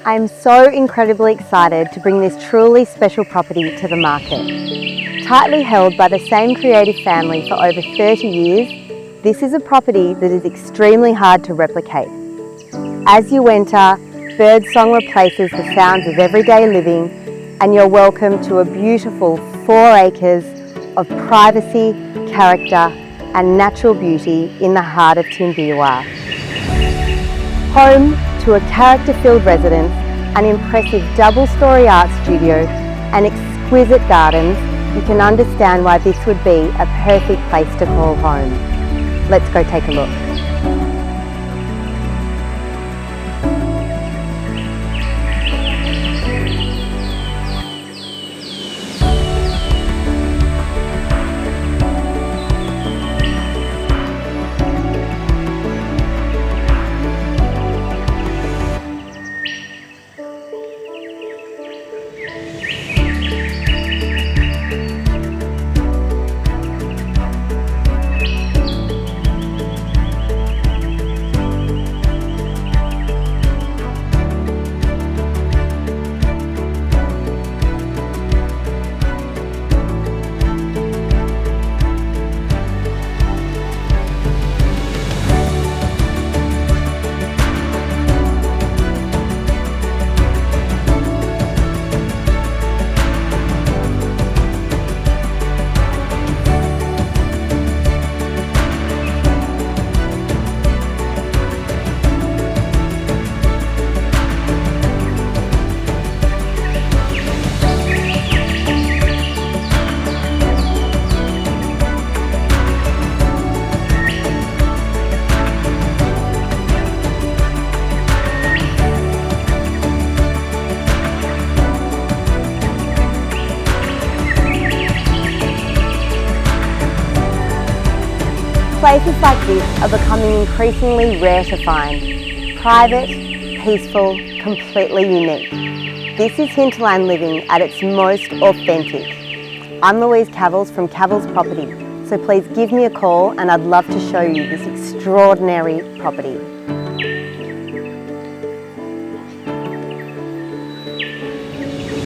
I am so incredibly excited to bring this truly special property to the market. Tightly held by the same creative family for over 30 years, this is a property that is extremely hard to replicate. As you enter, birdsong replaces the sounds of everyday living, and you're welcome to a beautiful 4 acres of privacy, character and natural beauty in the heart of Tinbeerwah. Home to a character-filled residence, an impressive double-storey art studio and exquisite gardens, you can understand why this would be a perfect place to call home. Let's go take a look. Places like this are becoming increasingly rare to find. Private, peaceful, completely unique. This is hinterland living at its most authentic. I'm Louise Kavals from Kavals Property, so please give me a call and I'd love to show you this extraordinary property.